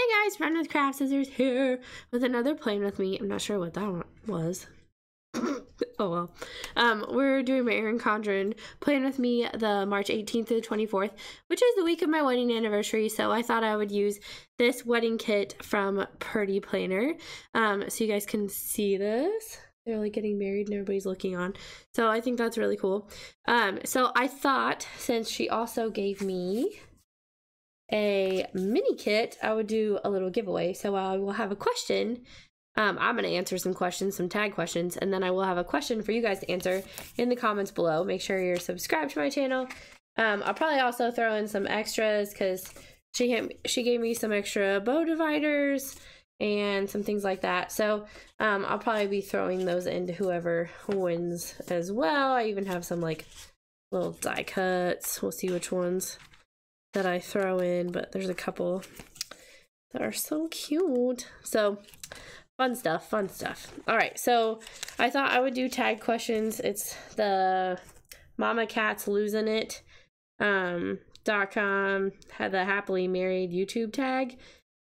Hey guys, RunwithCraftscissors here with another plan with me. I'm not sure what that was. Oh well. We're doing my Erin Condren Plan with me the March 18th to the 24th, which is the week of my wedding anniversary. So I thought I would use this wedding kit from PurdeePlanner, so you guys can see this. They're like getting married and everybody's looking on. So I think that's really cool. So I thought, since she also gave me a mini kit, I would do a little giveaway. So I will have a question. I'm going to answer some questions, some tag questions, and then I will have a question for you guys to answer in the comments below. Make sure you're subscribed to my channel. I'll probably also throw in some extras because she gave me some extra bow dividers and some things like that. So I'll probably be throwing those into whoever wins as well. I even have some like little die cuts. We'll see which ones that I throw in, but there's a couple that are so cute. So fun stuff. All right, so I thought I would do tag questions. It's the Mama Cat's Losing It .com had the happily married YouTube tag,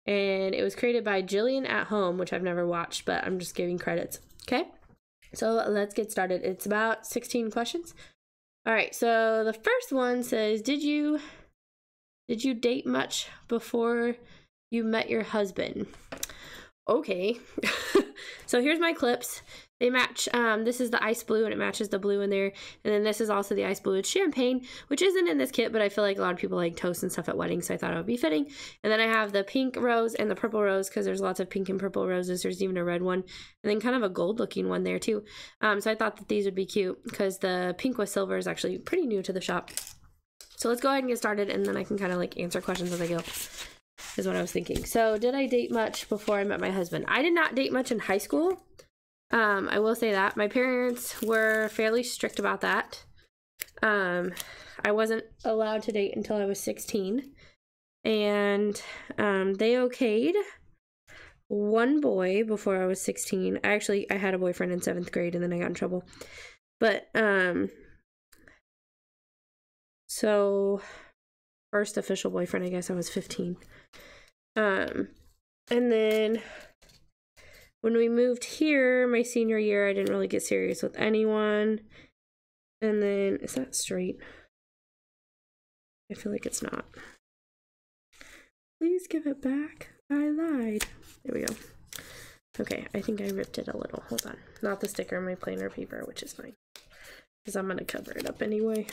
and it was created by Jillian at Home, which I've never watched, but I'm just giving credits. Okay, so let's get started. It's about 16 questions. All right, so the first one says, did you date much before you met your husband? Okay. So here's my clips. They match. This is the ice blue and it matches the blue in there. And then this is also the ice blue with champagne, which isn't in this kit, but I feel like a lot of people like toast and stuff at weddings, so I thought it would be fitting. And then I have the pink rose and the purple rose because there's lots of pink and purple roses. There's even a red one and then kind of a gold looking one there too. So I thought that these would be cute because the pink with silver is actually pretty new to the shop. So let's go ahead and get started, and then I can kind of like answer questions as I go, is what I was thinking. So did I date much before I met my husband? I did not date much in high school. I will say that. My parents were fairly strict about that. I wasn't allowed to date until I was 16. And they okayed one boy before I was 16. I had a boyfriend in 7th grade, and then I got in trouble. But, so first official boyfriend, I guess I was 15. And then when we moved here, my senior year, I didn't really get serious with anyone. And then, is that straight? I feel like it's not. Please give it back. I lied. There we go. Okay, I think I ripped it a little. Hold on. Not the sticker, my planner paper, which is fine, because I'm going to cover it up anyway.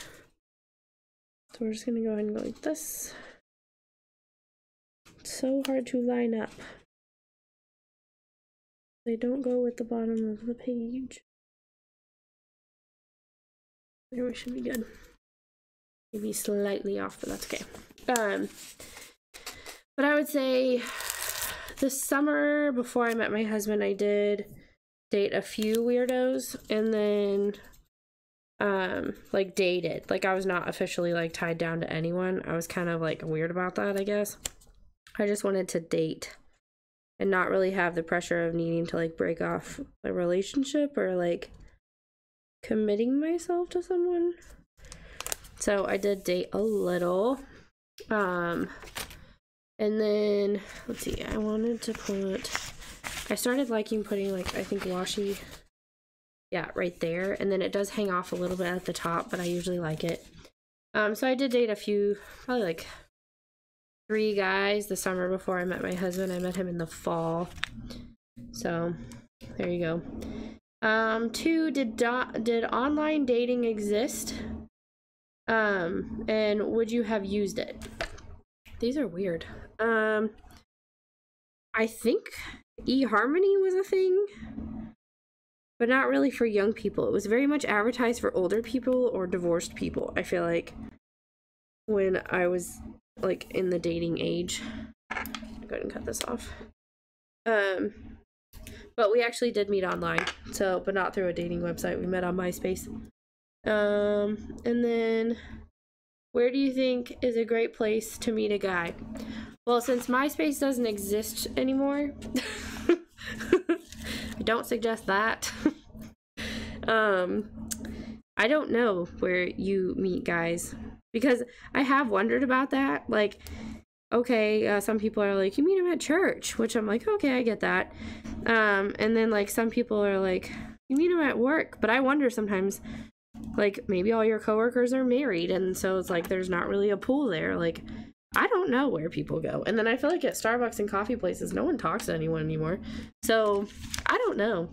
So we're just going to go ahead and go like this. It's so hard to line up. They don't go with the bottom of the page. There, we should be good. Maybe slightly off, but that's okay. But I would say the summer before I met my husband, I did date a few weirdos, and then like dated. Like I was not officially like tied down to anyone. I was kind of like weird about that, I guess. I just wanted to date and not really have the pressure of needing to like break off a relationship or like committing myself to someone. So I did date a little. And then let's see, I started liking putting like, I think washi, yeah, right there, and then it does hang off a little bit at the top, but I usually like it. So I did date a few, probably like 3 guys the summer before I met my husband. I met him in the fall. So there you go. 2, did online dating exist? And would you have used it? These are weird. I think eHarmony was a thing, but not really for young people. It was very much advertised for older people or divorced people, I feel like, when I was like in the dating age. I'll go ahead and cut this off. But we actually did meet online, so, but not through a dating website. We met on MySpace. And then, where do you think is a great place to meet a guy? Well, since MySpace doesn't exist anymore, I don't suggest that. I don't know where you meet guys, because I have wondered about that. Like, okay, some people are like, you meet them at church, which I'm like, okay, I get that. And then like some people are like, you meet them at work, but I wonder sometimes, like, maybe all your coworkers are married, and so it's like there's not really a pool there. Like, I don't know where people go. And then I feel like at Starbucks and coffee places, no one talks to anyone anymore. So I don't know.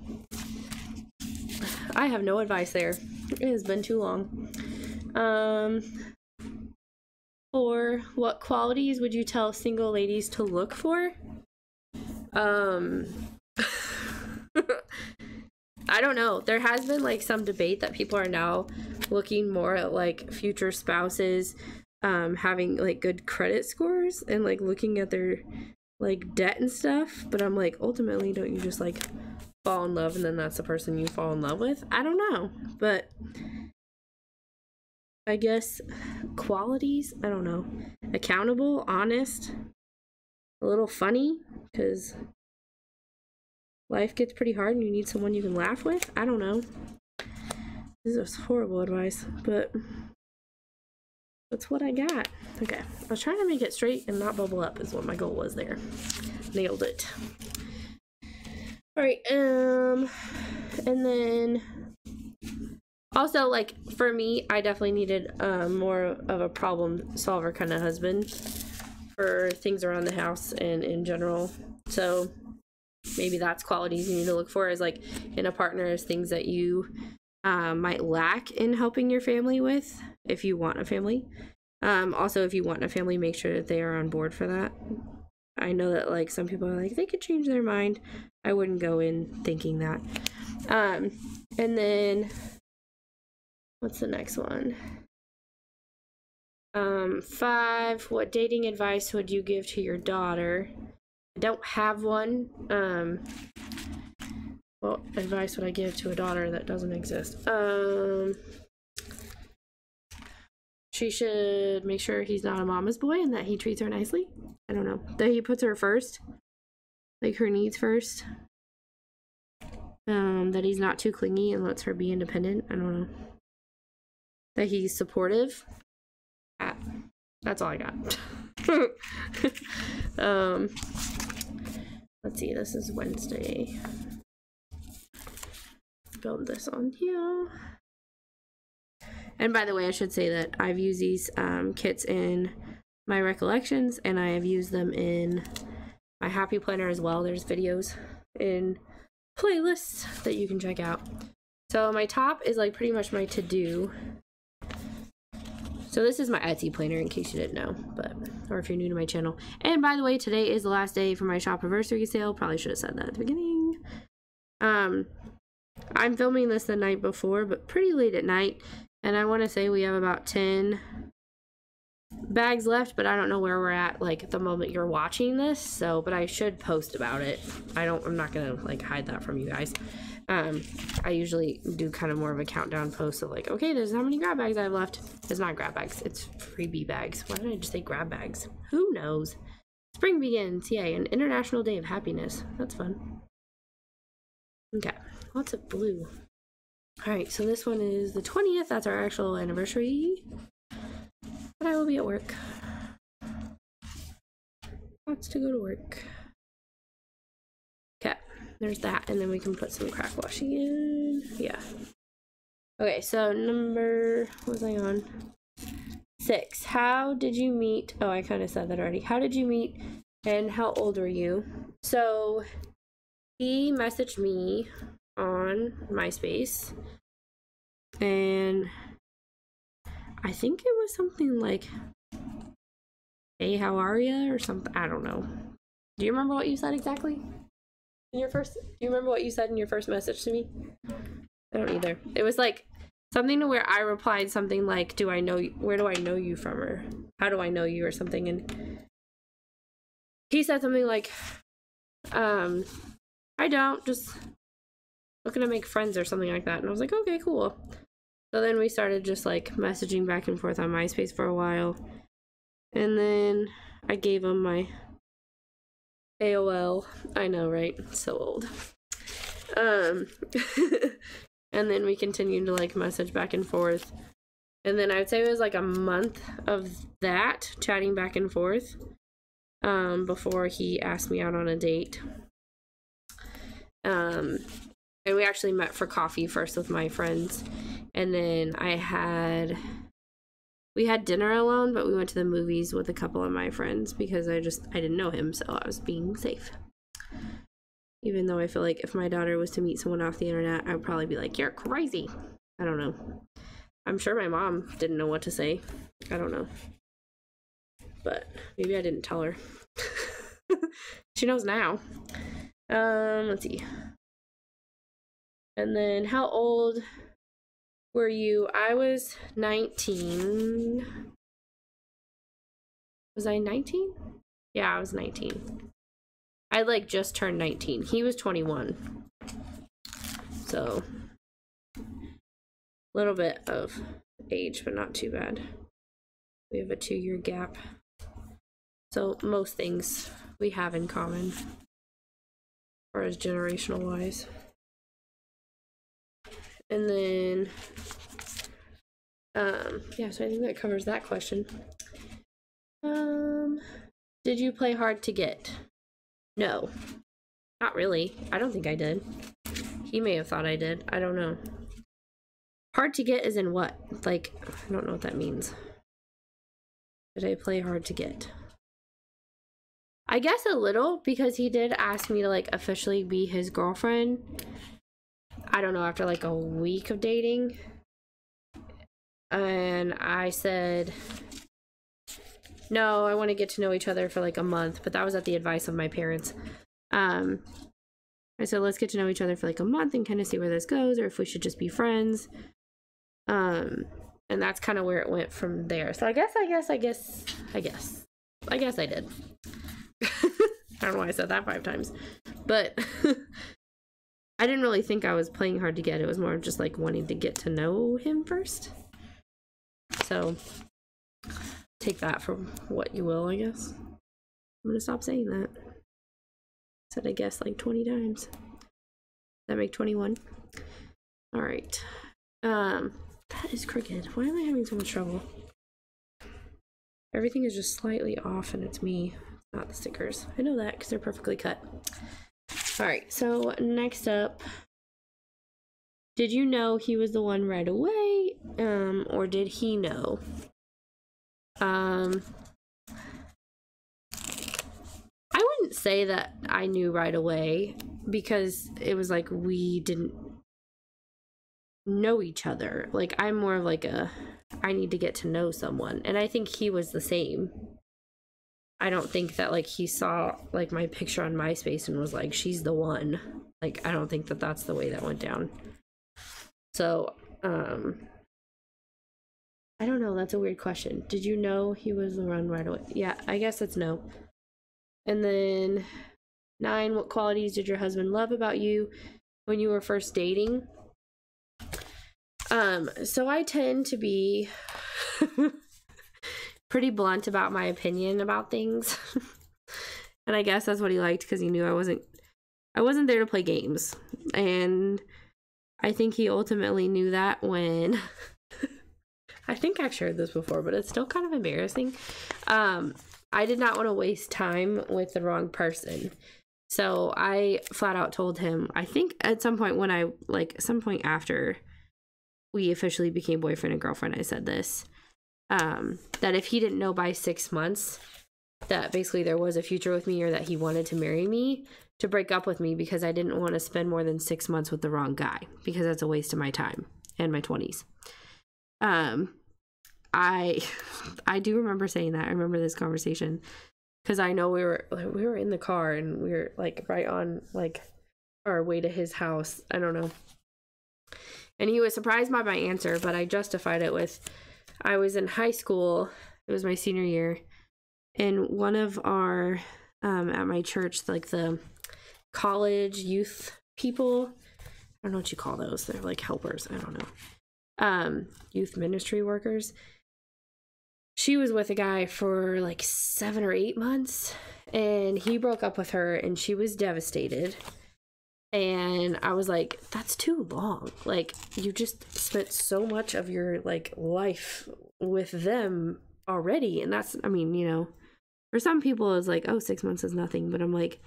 I have no advice there. It has been too long. For what qualities would you tell single ladies to look for? I don't know. There has been like some debate that people are now looking more at like future spouses having like good credit scores and like looking at their like debt and stuff. But I'm like, ultimately, don't you just like fall in love and then that's the person you fall in love with? I don't know. But I guess qualities, I don't know. Accountable, honest, a little funny, because life gets pretty hard and you need someone you can laugh with. I don't know. This is horrible advice, but that's what I got. Okay, I was trying to make it straight and not bubble up is what my goal was there. Nailed it. All right, and then also, like, for me, I definitely needed more of a problem solver kind of husband for things around the house and in general. So maybe that's qualities you need to look for, is like in a partner, is things that you might lack in helping your family with if you want a family. Also, if you want a family, make sure that they are on board for that. I know that like some people are like, they could change their mind. I wouldn't go in thinking that. And then what's the next one? 5, what dating advice would you give to your daughter? I don't have one. What advice would I give to a daughter that doesn't exist? She should make sure he's not a mama's boy and that he treats her nicely. I don't know. That he puts her first. Like her needs first. That he's not too clingy and lets her be independent. I don't know. That he's supportive. That's all I got. Let's see, this is Wednesday. Build this on here. And by the way, I should say that I've used these kits in my recollections, and I have used them in my happy planner as well. There's videos in playlists that you can check out. So my top is like pretty much my to-do. So this is my Etsy planner in case you didn't know, or if you're new to my channel. And by the way, today is the last day for my Shopiversary sale. Probably should have said that at the beginning. I'm filming this the night before, but pretty late at night. And I want to say we have about 10 bags left, but I don't know where we're at like at the moment you're watching this. So, but I should post about it. I'm not gonna like hide that from you guys. I usually do kind of more of a countdown post of like, okay, there's how many grab bags I have left. It's not grab bags, it's freebie bags. Why did I just say grab bags? Who knows? Spring begins, yay, an International Day of Happiness. That's fun. Okay, lots of blue. Alright, so this one is the 20th. That's our actual anniversary. But I will be at work. Lots to go to work. Okay, there's that. And then we can put some crack washing in. Yeah. Okay, so what was I on? 6. How did you meet? Oh, I kind of said that already. How did you meet and how old were you? So he messaged me on MySpace, and I think it was something like, hey, how are ya, or something. I don't know. Do you remember what you said exactly in your first? Do you remember what you said in your first message to me? I don't either. It was like something to where I replied something like, do I know you? Where do I know you from, or how do I know you, or something. And he said something like, I don't, just looking to make friends or something like that. And I was like, okay, cool. So then we started just like messaging back and forth on MySpace for a while. And then I gave him my AOL. I know, right? So old. And then we continued to like message back and forth. And then I would say it was like a month of that, chatting back and forth. before he asked me out on a date. And we actually met for coffee first with my friends, and then we had dinner alone, but we went to the movies with a couple of my friends because I didn't know him, so I was being safe. Even though I feel like if my daughter was to meet someone off the internet, I would probably be like, you're crazy. I don't know. I'm sure my mom didn't know what to say. I don't know. But maybe I didn't tell her. She knows now. Let's see. And then how old were you? I was 19. Was I 19? Yeah, I was 19. I like just turned 19. He was 21. So, a little bit of age, but not too bad. We have a 2-year gap. So, most things we have in common, as far as generational wise. And then, yeah, so I think that covers that question. Did you play hard to get? No, not really. I don't think I did. He may have thought I did. I don't know. Hard to get is in what? Like, I don't know what that means. Did I play hard to get? I guess a little, because he did ask me to, like, officially be his girlfriend. I don't know, after like a week of dating. And I said, no, I want to get to know each other for like a month, but that was at the advice of my parents. I said, let's get to know each other for like a month and kind of see where this goes, or if we should just be friends. And that's kind of where it went from there. So I guess I did. I don't know why I said that 5 times, but I didn't really think I was playing hard to get. It was more just like wanting to get to know him first. So take that for what you will, I guess. I'm gonna stop saying that. Said I guess like 20 times. That make 21. All right. That is crooked. Why am I having so much trouble? Everything is just slightly off, and it's me, not the stickers. I know that because they're perfectly cut. All right, so next up, did you know he was the one right away, or did he know? I wouldn't say that I knew right away, because it was like we didn't know each other. Like, I'm more of like I need to get to know someone, and I think he was the same. I don't think that, like, he saw, like, my picture on MySpace and was like, she's the one. Like, I don't think that that's the way that went down. So, I don't know. That's a weird question. Did you know he was the one right away? Yeah, I guess it's no. And then 9, what qualities did your husband love about you when you were first dating? So I tend to be pretty blunt about my opinion about things. And I guess that's what he liked, because he knew I wasn't there to play games. And I think he ultimately knew that when I think I've shared this before, but it's still kind of embarrassing. I did not want to waste time with the wrong person. So I flat out told him, I think at some point some point after we officially became boyfriend and girlfriend, I said this, that if he didn't know by 6 months that basically there was a future with me, or that he wanted to marry me, to break up with me, because I didn't want to spend more than 6 months with the wrong guy, because that's a waste of my time and my 20s. I do remember saying that. I remember this conversation, because I know we were in the car, and we were like right on like our way to his house. I don't know. And he was surprised by my answer, but I justified it with, I was in high school. It was my senior year. And one of our, at my church, like the college youth people, I don't know what you call those. They're like helpers. I don't know. Youth ministry workers. She was with a guy for like 7 or 8 months, and he broke up with her, and she was devastated. And I was like, that's too long. Like, you just spent so much of your like life with them already. And that's, I mean, you know, For some people, it's like, oh, 6 months is nothing. But I'm like,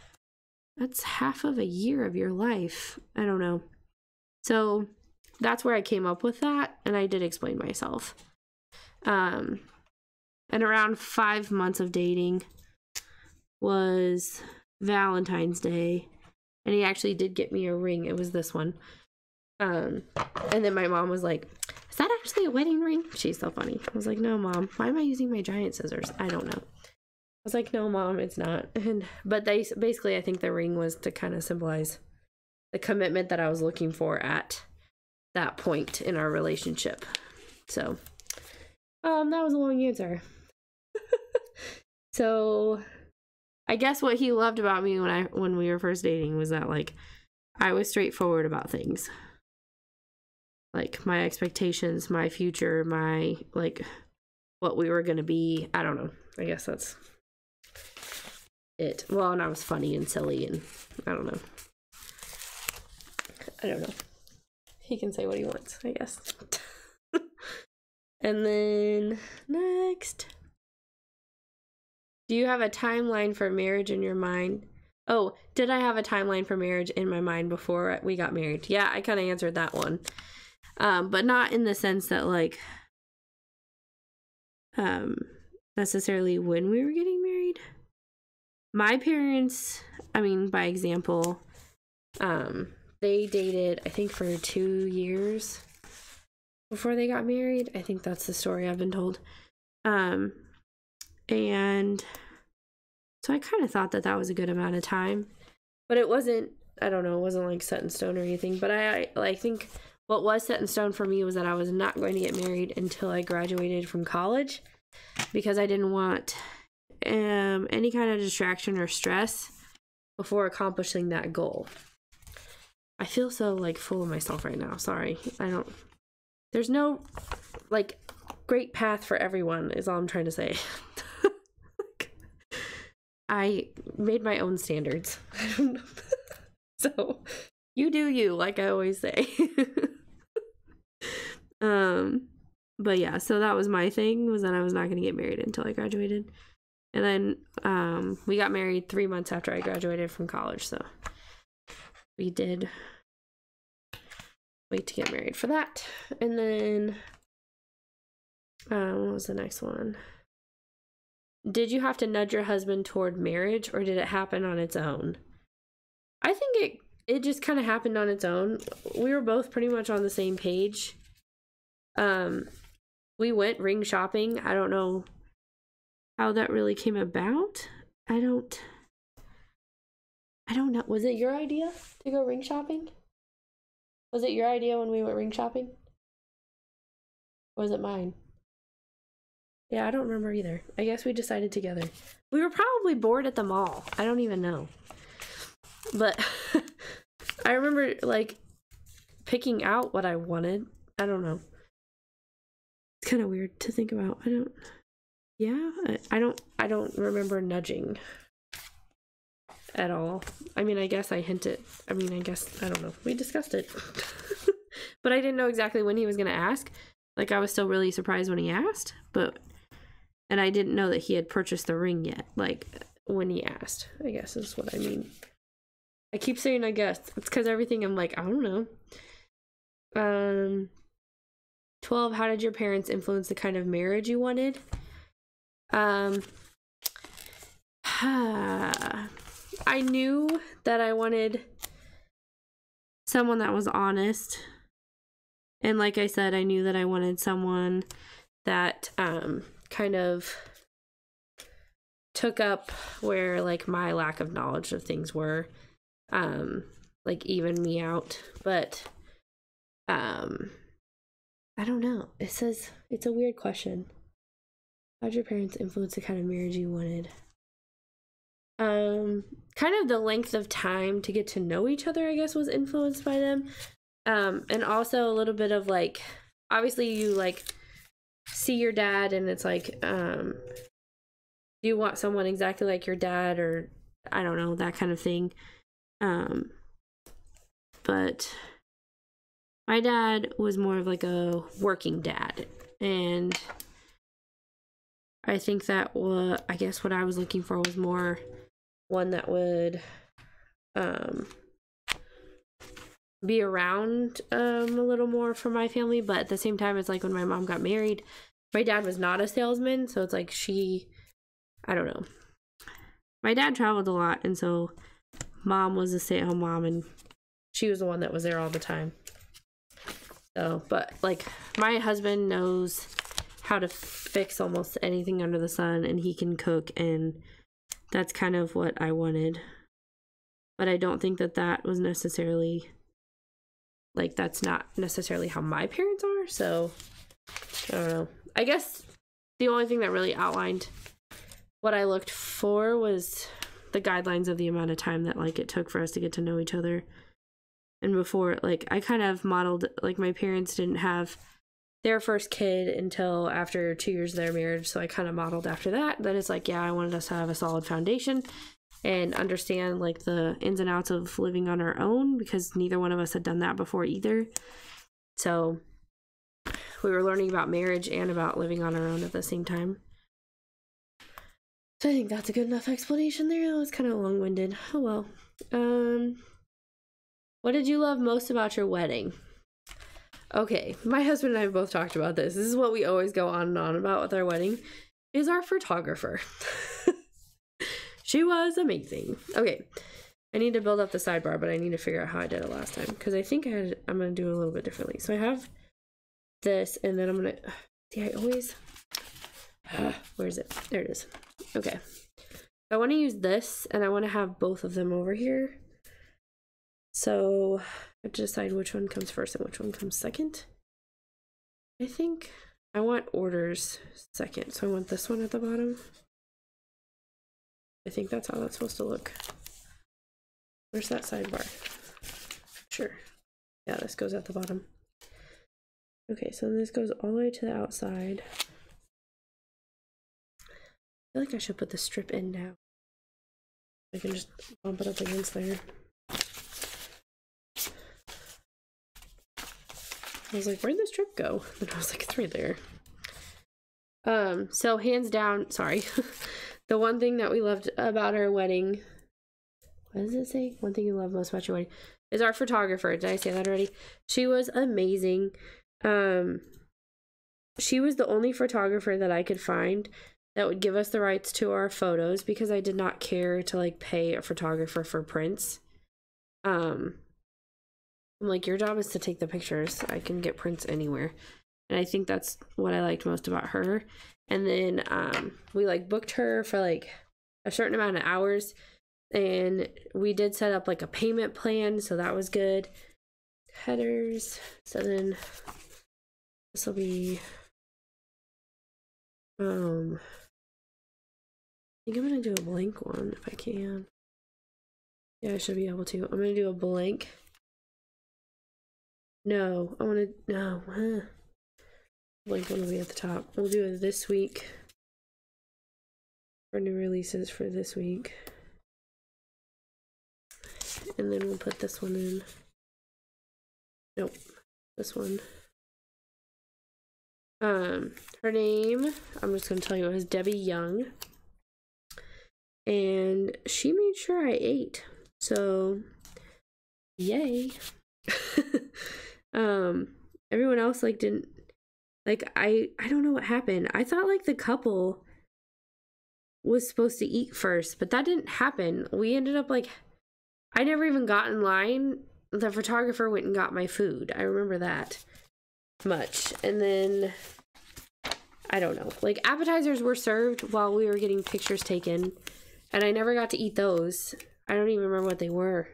that's half of a year of your life. I don't know. So that's where I came up with that. And I did explain myself. And around 5 months of dating was Valentine's Day. And he actually did get me a ring. It was this one. And then my mom was like, is that actually a wedding ring? She's so funny. I was like, no, Mom. Why am I using my giant scissors? I don't know. I was like, no, Mom, it's not. But they basically, I think the ring was to kind of symbolize the commitment that I was looking for at that point in our relationship. So, that was a long answer. So, I guess what he loved about me when we were first dating was that, like, I was straightforward about things. Like, my expectations, my future, my, like, what we were gonna be. I don't know. I guess that's it. Well, and I was funny and silly, and I don't know. He can say what he wants, I guess. And then next, do you have a timeline for marriage in your mind? Oh, did I have a timeline for marriage in my mind before we got married? Yeah, I kind of answered that one. But not in the sense that, like, necessarily when we were getting married. My parents, I mean, by example, they dated, I think, for 2 years before they got married. I think that's the story I've been told. And so I kind of thought that was a good amount of time. But it wasn't, I don't know, it wasn't like set in stone or anything. But I think what was set in stone for me was that I was not going to get married until I graduated from college, because I didn't want any kind of distraction or stress before accomplishing that goal. I feel so, like, full of myself right now. Sorry. There's no, like, great path for everyone is all I'm trying to say. I made my own standards. I don't know. So, you do you, like I always say. But yeah, so that was my thing, was that I was not going to get married until I graduated. And then we got married 3 months after I graduated from college, so we did wait to get married for that. And then what was the next one? Did you have to nudge your husband toward marriage, or did it happen on its own? I think it just kind of happened on its own. We were both pretty much on the same page. We went ring shopping. I don't know how that really came about. I don't know. Was it your idea to go ring shopping? Was it your idea when we went ring shopping? Or was it mine? Yeah, I don't remember either. I guess we decided together. We were probably bored at the mall. I don't even know. But I remember, like, picking out what I wanted. I don't know. It's kind of weird to think about. I don't remember nudging at all. I mean, I guess I hinted. I don't know. We discussed it. But I didn't know exactly when he was going to ask. Like, I was still really surprised when he asked, and I didn't know that he had purchased the ring yet, like, when he asked, I guess is what I mean. I keep saying I guess. It's because everything I'm like, I don't know. 12, how did your parents influence the kind of marriage you wanted? I knew that I wanted someone that was honest. And like I said, I knew that I wanted someone that kind of took up where, like, my lack of knowledge of things were, like, even me out. But I don't know. It says, it's a weird question. How did your parents influence the kind of marriage you wanted? Kind of the length of time to get to know each other, I guess, was influenced by them. And also a little bit of, like, obviously you, like, see your dad and it's like, do you want someone exactly like your dad, or I don't know, that kind of thing. But my dad was more of like a working dad, and I think that I guess what I was looking for was more one that would be around a little more for my family, but at the same time, it's like when my mom got married, my dad was not a salesman, so it's like I don't know. My dad traveled a lot, and so mom was a stay-at-home mom, and she was the one that was there all the time. So, but like my husband knows how to fix almost anything under the sun, and he can cook, and that's kind of what I wanted. But I don't think that was necessarily, like, that's not necessarily how my parents are, so I don't know. I guess the only thing that really outlined what I looked for was the guidelines of the amount of time that, like, it took for us to get to know each other. And before, like, I kind of modeled, like, my parents didn't have their first kid until after 2 years of their marriage, so I kind of modeled after that. Then it's like, yeah, I wanted us to have a solid foundation and understand, like, the ins and outs of living on our own, because neither one of us had done that before either. So we were learning about marriage and about living on our own at the same time. So I think that's a good enough explanation there. That was kind of long-winded. Oh well. What did you love most about your wedding? Okay, my husband and I have both talked about this. This is what we always go on and on about with our wedding, is our photographer. She was amazing. Okay, I need to build up the sidebar, but I need to figure out how I did it last time, because I think I'm going to do it a little bit differently. So I have this, and then I'm going to... See, I always... where is it? There it is. Okay. I want to use this, and I want to have both of them over here. So I have to decide which one comes first and which one comes second. I think I want orders second, so I want this one at the bottom. I think that's how that's supposed to look. Where's that sidebar? Sure. Yeah, this goes at the bottom. Okay, so this goes all the way to the outside. I feel like I should put the strip in now. I can just bump it up against there. I was like, where'd the strip go? And I was like, it's right there. So hands down, sorry. The one thing that we loved about our wedding, what does it say? One thing you love most about your wedding is our photographer. Did I say that already? She was amazing. She was the only photographer that I could find that would give us the rights to our photos, because I did not care to, like, pay a photographer for prints. I'm like, your job is to take the pictures. I can get prints anywhere. And I think that's what I liked most about her. And then we, like, booked her for, like, a certain amount of hours. And we did set up, like, a payment plan, so that was good. Headers. So then this will be... I think I'm going to do a blank one if I can. Yeah, I should be able to. I'm going to do a blank... No, I want to, no, blank one will be at the top. We'll do it this week for new releases for this week. And then we'll put this one in. Nope, this one. Her name, I'm just going to tell you, it was Debbie Young. And she made sure I ate. So, yay. Everyone else, like, didn't, like, I don't know what happened. I thought, like, the couple was supposed to eat first, but that didn't happen. We ended up, like, I never even got in line. The photographer went and got my food. I remember that much. And then, I don't know, like, appetizers were served while we were getting pictures taken, and I never got to eat those. I don't even remember what they were.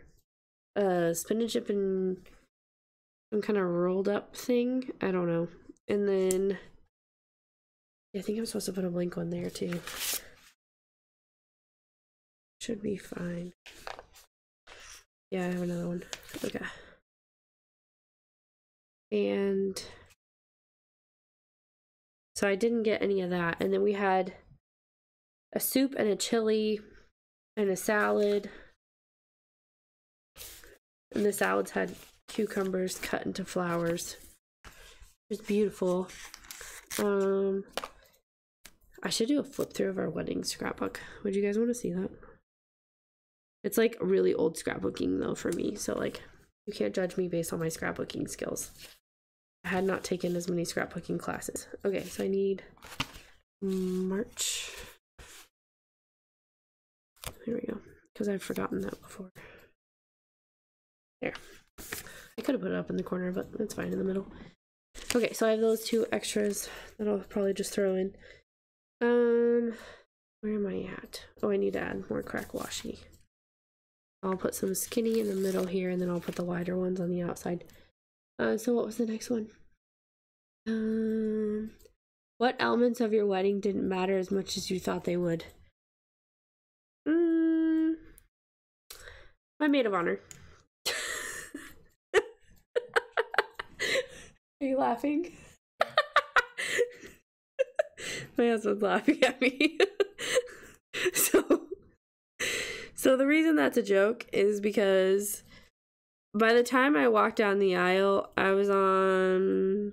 Spinach dip and some kind of rolled up thing. I don't know. And then I think I'm supposed to put a blank one there too. Should be fine. Yeah, I have another one. Okay. And so I didn't get any of that. And then we had a soup and a chili and a salad. And the salads had cucumbers cut into flowers. It was beautiful. I should do a flip through of our wedding scrapbook. Would you guys want to see that? It's like really old scrapbooking though for me. So like you can't judge me based on my scrapbooking skills. I had not taken as many scrapbooking classes. Okay, so I need March. There we go. Because I've forgotten that before. There. I could have put it up in the corner, but it's fine in the middle. Okay, so I have those 2 extras that I'll probably just throw in. Where am I at? Oh, I need to add more crack washi. I'll put some skinny in the middle here, and then I'll put the wider ones on the outside. So what was the next one? What elements of your wedding didn't matter as much as you thought they would? My maid of honor. Are you laughing? My husband's laughing at me. So the reason that's a joke is because by the time I walked down the aisle, I was on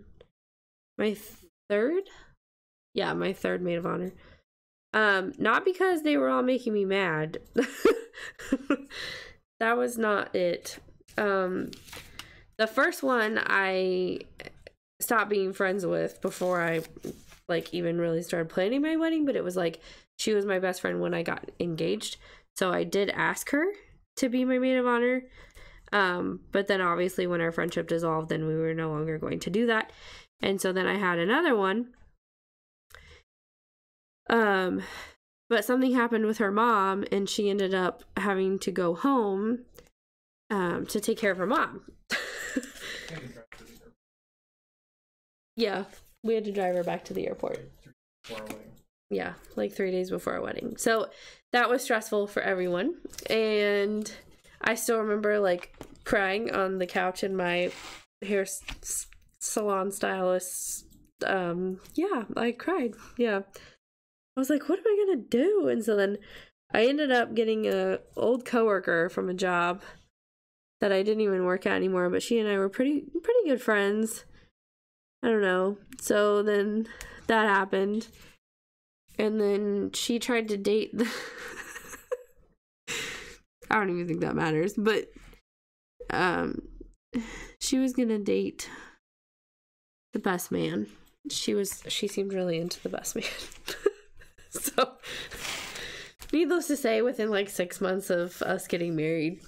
my 3rd? Yeah, my 3rd maid of honor. Not because they were all making me mad. That was not it. The first one I stopped being friends with before I like even really started planning my wedding, but it was like she was my best friend when I got engaged. So I did ask her to be my maid of honor. But then obviously when our friendship dissolved, then we were no longer going to do that. And so then I had another one. But something happened with her mom and she ended up having to go home to take care of her mom. Yeah, we had to drive her back to the airport. Yeah, like 3 days before our wedding. So that was stressful for everyone. And I still remember like crying on the couch in my hair salon stylist. Yeah, I cried. Yeah. I was like, what am I gonna do? And so then I ended up getting an old coworker from a job that I didn't even work at anymore, but she and I were pretty good friends. I don't know. So then that happened. And then she tried to date the I don't even think that matters, but she was gonna date the best man. She seemed really into the best man. So needless to say, within like 6 months of us getting married,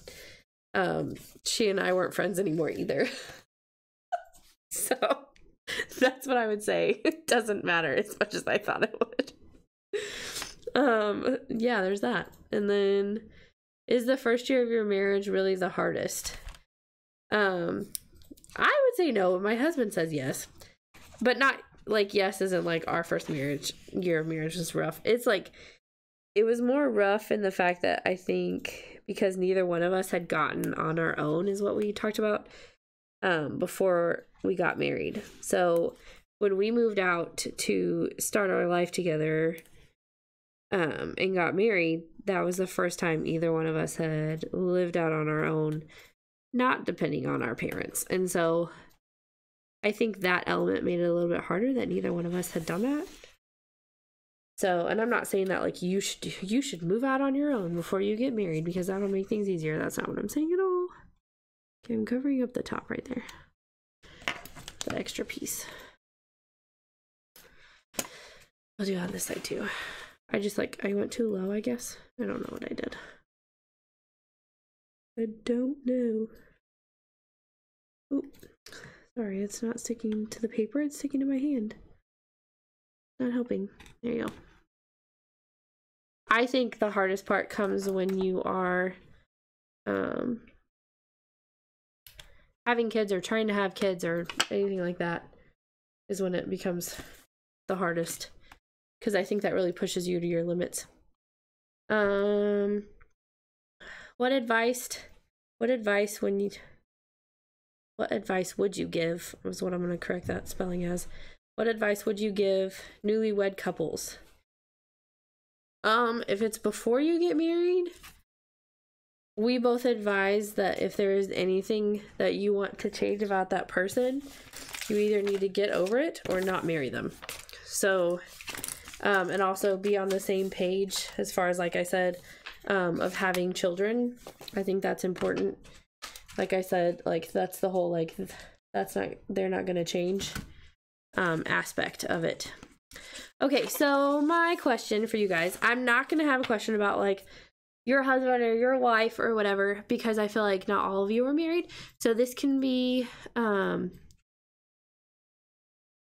she and I weren't friends anymore either. So that's what I would say. It doesn't matter as much as I thought it would. Yeah, there's that. And then, is the first year of your marriage really the hardest? I would say no. My husband says yes, but not like yes isn't like our first year of marriage was rough. It's like it was more rough in the fact that I think because neither one of us had gotten on our own is what we talked about before we got married. So when we moved out to start our life together and got married, that was the first time either one of us had lived out on our own, not depending on our parents. And so I think that element made it a little bit harder that neither one of us had done that. So, and I'm not saying that like you should move out on your own before you get married because that'll make things easier. That's not what I'm saying at all. Okay, I'm covering up the top right there. The extra piece. I'll do it on this side too. I went too low, I guess. I don't know what I did. I don't know. Oh, sorry, it's not sticking to the paper, it's sticking to my hand. Not helping. There you go. I think the hardest part comes when you are having kids or trying to have kids or anything like that is when it becomes the hardest. Because I think that really pushes you to your limits. What advice would you give? Was what I'm going to correct that spelling as. What advice would you give newlywed couples? If it's before you get married, we both advise that if there is anything that you want to change about that person, you either need to get over it or not marry them. So, and also be on the same page as far as, like I said, of having children. I think that's important. Like I said, like that's the whole, like, that's not, they're not going to change aspect of it. Okay, so my question for you guys, I'm not going to have a question about like your husband or your wife or whatever, because I feel like not all of you are married. So this can be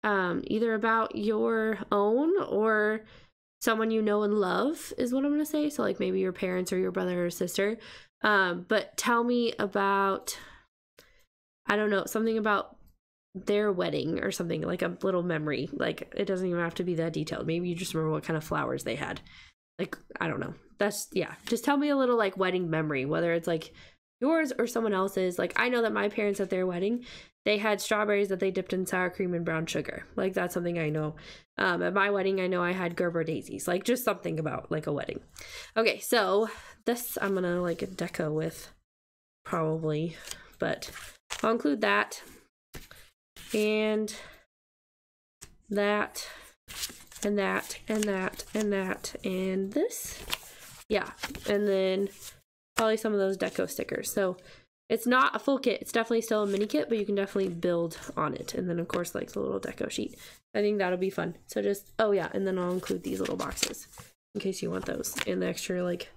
either about your own or someone you know and love is what I'm going to say. So like maybe your parents or your brother or sister. But tell me about, I don't know, something about their wedding or something, like a little memory. Like it doesn't even have to be that detailed. Maybe you just remember what kind of flowers they had. Like, I don't know. That's, yeah. Just tell me a little like wedding memory, whether it's like yours or someone else's. Like I know that my parents at their wedding, they had strawberries that they dipped in sour cream and brown sugar. Like that's something I know. At my wedding, I know I had Gerber daisies. Like just something about like a wedding. Okay, so this I'm gonna like deco with probably, but I'll include that and that and that and that and that and this. Yeah, and then probably some of those deco stickers. So it's not a full kit. It's definitely still a mini kit, but you can definitely build on it. And then of course like the little deco sheet. I think that'll be fun. So just, oh yeah, and then I'll include these little boxes in case you want those, and the extra like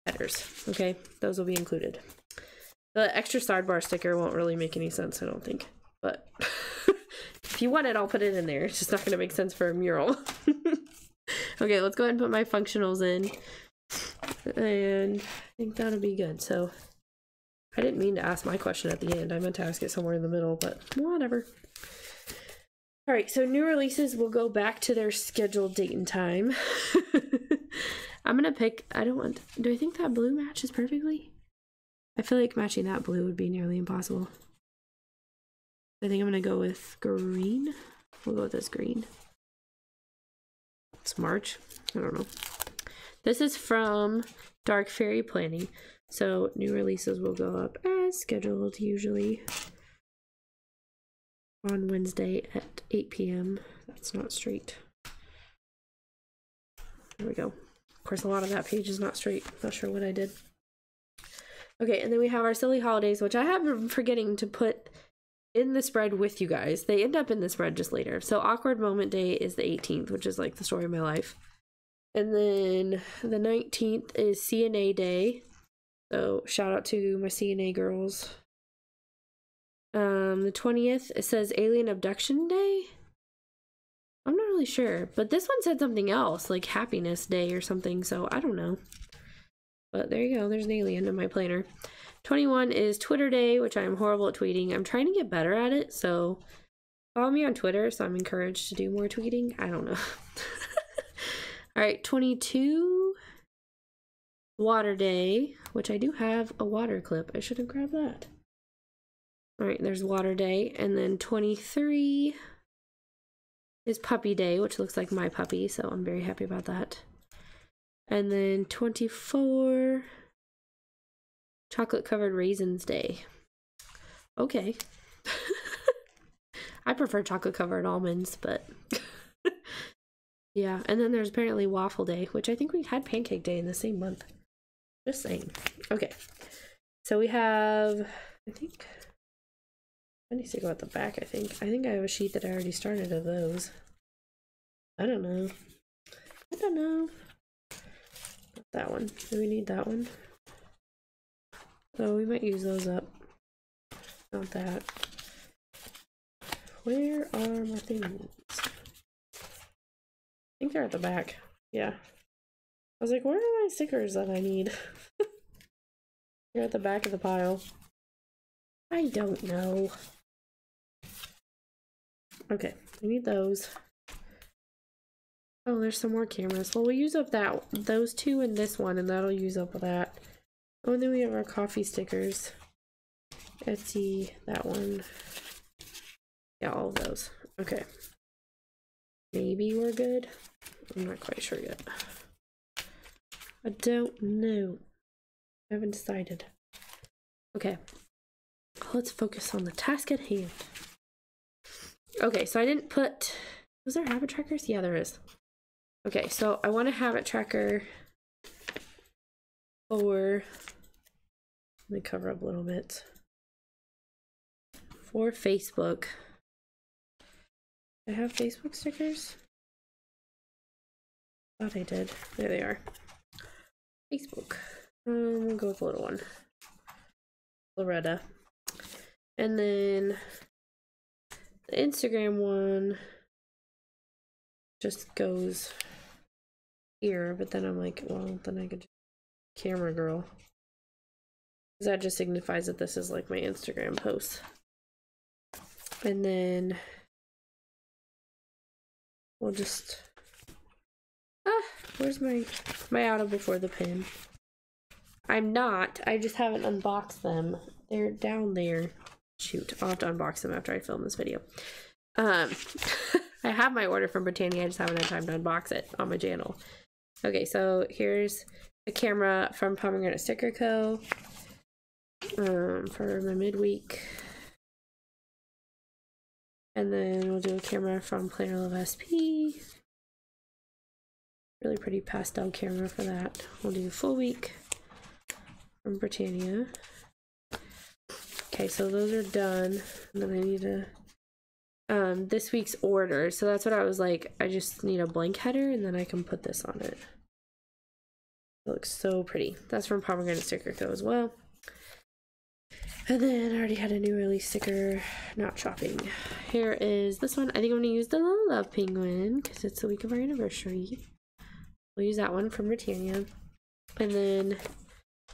headers. Okay, those will be included. The extra sidebar sticker won't really make any sense, I don't think. But if you want it, I'll put it in there. It's just not going to make sense for a mural. Okay, let's go ahead and put my functionals in. And I think that'll be good. So I didn't mean to ask my question at the end. I meant to ask it somewhere in the middle, but whatever. All right, so new releases will go back to their scheduled date and time. I'm going to pick, do I think that blue matches perfectly? I feel like matching that blue would be nearly impossible. I think I'm going to go with green. We'll go with this green. It's March. I don't know. This is from Dark Fairy Planning. So new releases will go up as scheduled, usually on Wednesday at 8 p.m. That's not straight. There we go. Of course, a lot of that page is not straight. Not sure what I did. Okay, and then we have our silly holidays, which I have been forgetting to put in the spread with you guys. They end up in the spread just later. So Awkward Moment Day is the 18th, which is like the story of my life. And then the 19th is CNA Day. So shout out to my CNA girls. The 20th, it says Alien Abduction Day. I'm not really sure, but this one said something else, like Happiness Day or something, so I don't know. But there you go, there's an alien in my planner. 21 is Twitter Day, which I am horrible at tweeting. I'm trying to get better at it, so follow me on Twitter, so I'm encouraged to do more tweeting. I don't know. All right, 22, Water Day, which I do have a water clip. I should have grabbed that. All right, there's Water Day. And then 23 is Puppy Day, which looks like my puppy, so I'm very happy about that. And then 24, Chocolate Covered Raisins Day. Okay. I prefer chocolate covered almonds, but yeah. And then there's apparently Waffle Day, which I think we had Pancake Day in the same month. Just saying. Okay. So we have, I think, I need to go at the back, I think. I think I have a sheet that I already started of those. I don't know. I don't know. Not that one. Do we need that one? So we might use those up. Not that. Where are my things? I think they're at the back. Yeah. I was like, where are my stickers that I need? They're at the back of the pile. I don't know. Okay, we need those. Oh, there's some more cameras. Well, we'll use up those two and this one, and that'll use up that. Oh, and then we have our coffee stickers. Etsy, that one. Yeah, all of those. Okay. Maybe we're good. I'm not quite sure yet. I don't know. I haven't decided. Okay. Let's focus on the task at hand. Okay, so I didn't put... Was there habit trackers? Yeah, there is. Okay, so I want a habit tracker for, let me cover up a little bit, for Facebook. I have Facebook stickers? Thought I did. There they are. Facebook. We'll go with the little one. Loretta. And then the Instagram one just goes here, but then I'm like, well, then I could just camera girl. Because that just signifies that this is like my Instagram post. And then we'll just, where's my out of before the pin? I'm not, I just haven't unboxed them. They're down there. Shoot, I'll have to unbox them after I film this video. I have my order from Britannia, I just haven't had time to unbox it on my channel. Okay, so here's a camera from Pomegranate Sticker Co. For my midweek. And then we'll do a camera from Planner Love SP. Really pretty pastel camera for that. We'll do a full week from Britannia. Okay, so those are done. And then I need to this week's order. So that's what I was like, I just need a blank header and then I can put this on it. It looks so pretty. That's from Pomegranate Sticker Co. as well. And then I already had a new release sticker, not shopping. Here is this one. I think I'm gonna use the Little Love Penguin because it's the week of our anniversary. We'll use that one from Britannia. And then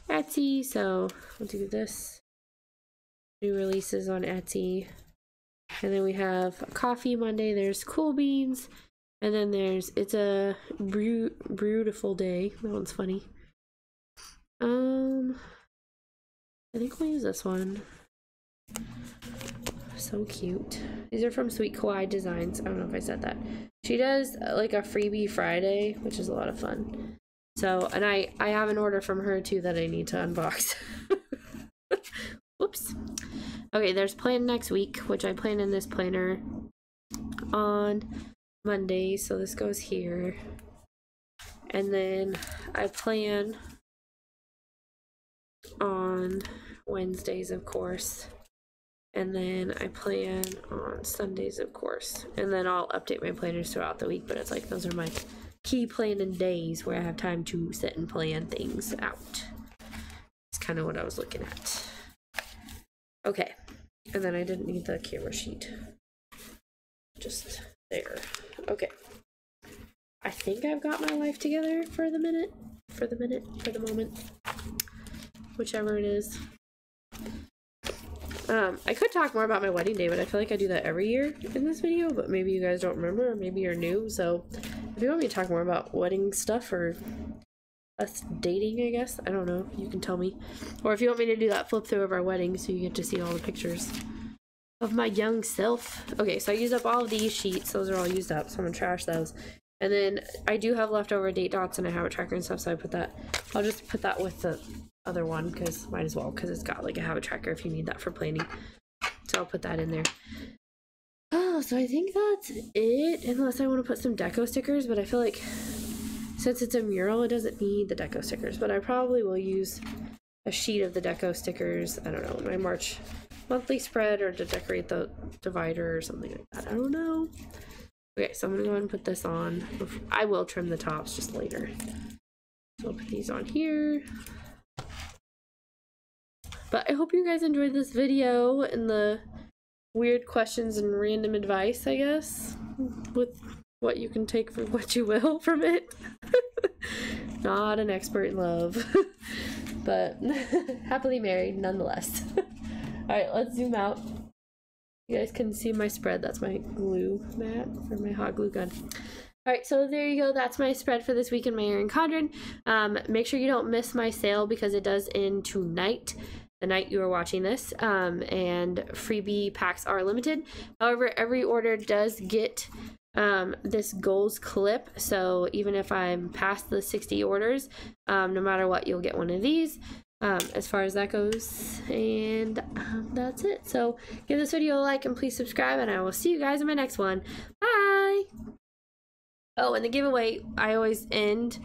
Etsy, so we'll do this. New releases on Etsy. And then we have Coffee Monday, there's Cool Beans. And then there's It's a Beautiful Day. That one's funny. I think we'll use this one. So cute. These are from Sweet Kawaii Designs. I don't know if I said that. She does like a freebie Friday, which is a lot of fun. So, and I have an order from her too that I need to unbox. Whoops. Okay, there's Plan Next Week, which I plan in this planner on Monday. So this goes here. And then I plan on Wednesdays, of course. And then I plan on Sundays, of course. And then I'll update my planners throughout the week, but it's like those are my key planning days where I have time to sit and plan things out. It's kind of what I was looking at. Okay. And then I didn't need the camera sheet. Just there. Okay. I think I've got my life together for the moment. Whichever it is. I could talk more about my wedding day, but I feel like I do that every year in this video, but maybe you guys don't remember, or maybe you're new, so if you want me to talk more about wedding stuff, or us dating, I guess, I don't know, you can tell me. Or if you want me to do that flip through of our wedding, so you get to see all the pictures of my young self. Okay, so I used up all of these sheets, those are all used up, so I'm gonna trash those. And then I do have leftover date dots and I have a tracker and stuff, so I put that, I'll just put that with the other one because might as well, because it's got like a habit tracker if you need that for planning, so I'll put that in there. Oh, so I think that's it, unless I want to put some deco stickers, but I feel like since it's a mural it doesn't need the deco stickers, but I probably will use a sheet of the deco stickers, I don't know, my March monthly spread, or to decorate the divider or something like that, I don't know. Okay, so I'm gonna go ahead and put this on. I will trim the tops just later, so I'll put these on here. But I hope you guys enjoyed this video and the weird questions and random advice, I guess, with what you can take for what you will from it. Not an expert in love, but happily married nonetheless. Alright, let's zoom out. You guys can see my spread. That's my glue mat for my hot glue gun. Alright, so there you go. That's my spread for this week in my Erin Condren. Make sure you don't miss my sale because it does end tonight, the night you are watching this, and freebie packs are limited. However, every order does get this goals clip, so even if I'm past the 60 orders, no matter what, you'll get one of these. As far as that goes, and that's it. So give this video a like and please subscribe, and I will see you guys in my next one. Bye. Oh, and the giveaway, I always end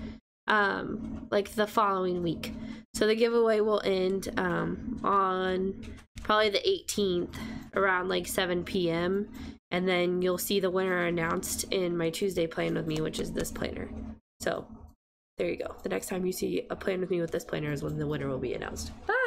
like the following week. So the giveaway will end on probably the 18th around like 7 p.m. And then you'll see the winner announced in my Tuesday plan with me, which is this planner. So there you go. The next time you see a plan with me with this planner is when the winner will be announced. Bye!